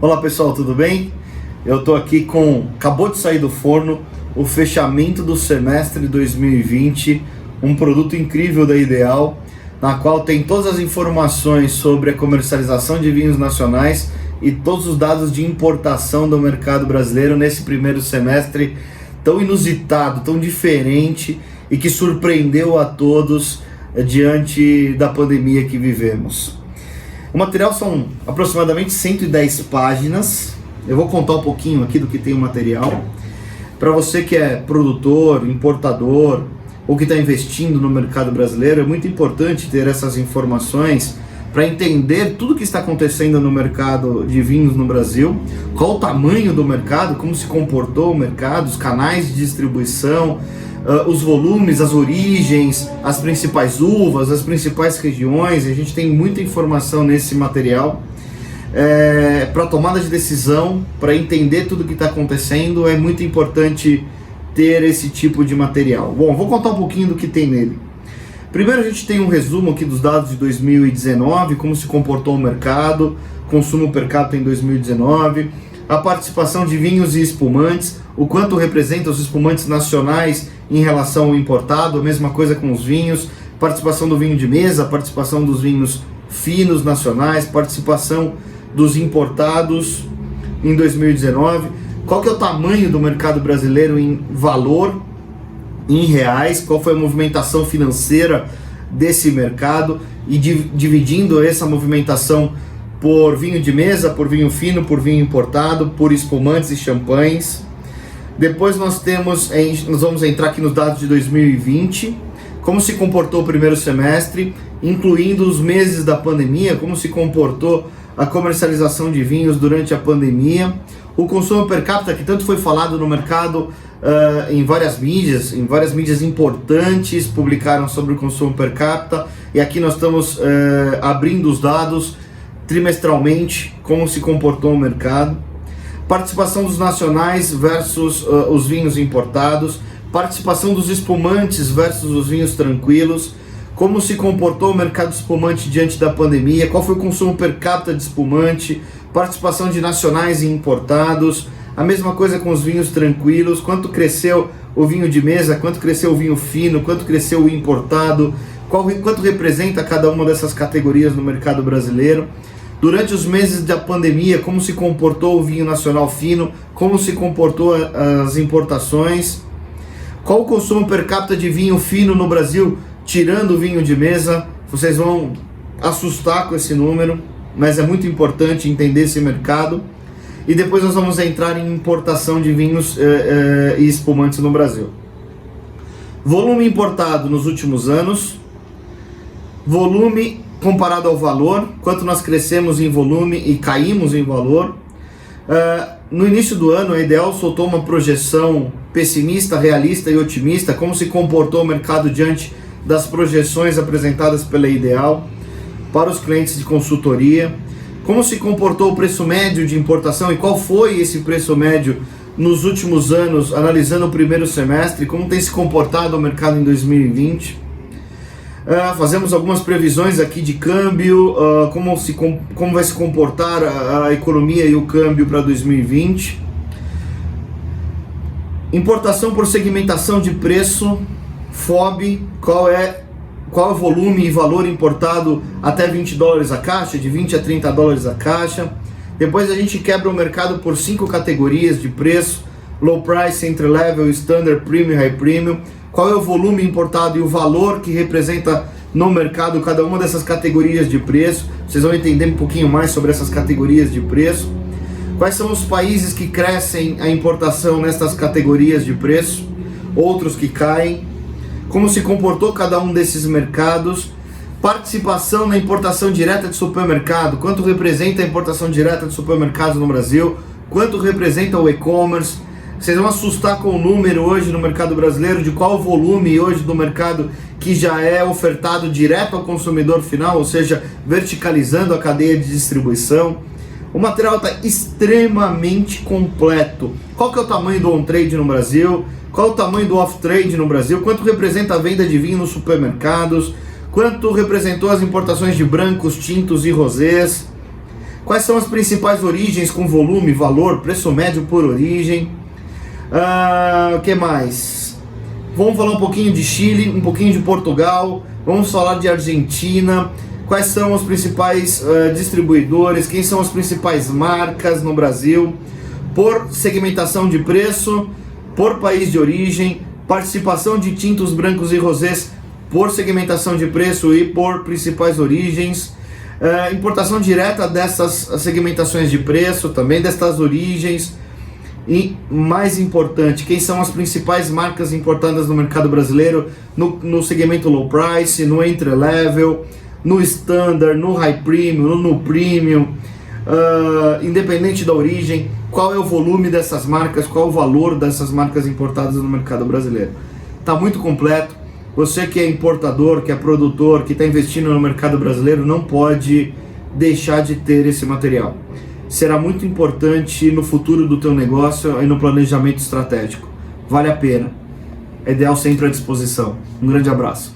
Olá pessoal, tudo bem? Eu estou aqui acabou de sair do forno, o fechamento do semestre 2020, um produto incrível da Ideal, na qual tem todas as informações sobre a comercialização de vinhos nacionais e todos os dados de importação do mercado brasileiro nesse primeiro semestre tão inusitado, tão diferente e que surpreendeu a todos diante da pandemia que vivemos. O material são aproximadamente 110 páginas. Eu vou contar um pouquinho aqui do que tem o material. Para você que é produtor, importador ou que está investindo no mercado brasileiro, é muito importante ter essas informações para entender tudo o que está acontecendo no mercado de vinhos no Brasil, qual o tamanho do mercado, como se comportou o mercado, os canais de distribuição, os volumes, as origens, as principais uvas, as principais regiões. A gente tem muita informação nesse material para tomada de decisão, para entender tudo o que está acontecendo. É muito importante ter esse tipo de material. Bom, vou contar um pouquinho do que tem nele. Primeiro a gente tem um resumo aqui dos dados de 2019, como se comportou o mercado, consumo per capita em 2019, a participação de vinhos e espumantes, o quanto representa os espumantes nacionais em relação ao importado, a mesma coisa com os vinhos, participação do vinho de mesa, participação dos vinhos finos nacionais, participação dos importados em 2019, qual que é o tamanho do mercado brasileiro em valor, em reais, qual foi a movimentação financeira desse mercado e dividindo essa movimentação por vinho de mesa, por vinho fino, por vinho importado, por espumantes e champanhes. Depois nós vamos entrar aqui nos dados de 2020, como se comportou o primeiro semestre, incluindo os meses da pandemia, como se comportou a comercialização de vinhos durante a pandemia, o consumo per capita, que tanto foi falado no mercado em várias mídias importantes publicaram sobre o consumo per capita, e aqui nós estamos abrindo os dados trimestralmente, como se comportou o mercado. Participação dos nacionais versus os vinhos importados, participação dos espumantes versus os vinhos tranquilos, como se comportou o mercado de espumante diante da pandemia, qual foi o consumo per capita de espumante, participação de nacionais e importados, a mesma coisa com os vinhos tranquilos, quanto cresceu o vinho de mesa, quanto cresceu o vinho fino, quanto cresceu o importado, quanto representa cada uma dessas categorias no mercado brasileiro. Durante os meses da pandemia, como se comportou o vinho nacional fino, como se comportou as importações, qual o consumo per capita de vinho fino no Brasil, tirando o vinho de mesa. Vocês vão assustar com esse número, mas é muito importante entender esse mercado. E depois nós vamos entrar em importação de vinhos e espumantes no Brasil. Volume importado nos últimos anos, volume comparado ao valor, quanto nós crescemos em volume e caímos em valor. No início do ano, a Ideal soltou uma projeção pessimista, realista e otimista, como se comportou o mercado diante das projeções apresentadas pela Ideal para os clientes de consultoria, como se comportou o preço médio de importação e qual foi esse preço médio nos últimos anos, analisando o primeiro semestre, como tem se comportado o mercado em 2020. Fazemos algumas previsões aqui de câmbio, como vai se comportar a economia e o câmbio para 2020. Importação por segmentação de preço, FOB, qual é o volume e valor importado até $20 a caixa, de 20 a 30 dólares a caixa. Depois a gente quebra o mercado por 5 categorias de preço: low price, entry level, standard, premium, high premium. Qual é o volume importado e o valor que representa no mercado cada uma dessas categorias de preço. Vocês vão entender um pouquinho mais sobre essas categorias de preço. Quais são os países que crescem a importação nessas categorias de preço, outros que caem, como se comportou cada um desses mercados. Participação na importação direta de supermercado, quanto representa a importação direta de supermercados no Brasil, quanto representa o e-commerce. Vocês vão assustar com o número hoje no mercado brasileiro de qual o volume hoje do mercado que já é ofertado direto ao consumidor final, ou seja, verticalizando a cadeia de distribuição. O material está extremamente completo. Qual que é o tamanho do on-trade no Brasil? Qual é o tamanho do off-trade no Brasil? Quanto representa a venda de vinho nos supermercados? Quanto representou as importações de brancos, tintos e rosés? Quais são as principais origens com volume, valor, preço médio por origem? O que mais? Vamos falar um pouquinho de Chile, um pouquinho de Portugal, vamos falar de Argentina. Quais são os principais distribuidores? Quem são as principais marcas no Brasil? Por segmentação de preço, por país de origem, participação de tintos brancos e rosés por segmentação de preço e por principais origens, importação direta dessas segmentações de preço, também destas origens, e mais importante, quem são as principais marcas importadas no mercado brasileiro no segmento low price, no entry level, no standard, no high premium, no premium, independente da origem, qual é o volume dessas marcas, qual é o valor dessas marcas importadas no mercado brasileiro. Está muito completo. Você que é importador, que é produtor, que está investindo no mercado brasileiro, não pode deixar de ter esse material. Será muito importante no futuro do teu negócio e no planejamento estratégico. Vale a pena. É ideal sempre à disposição. Um grande abraço.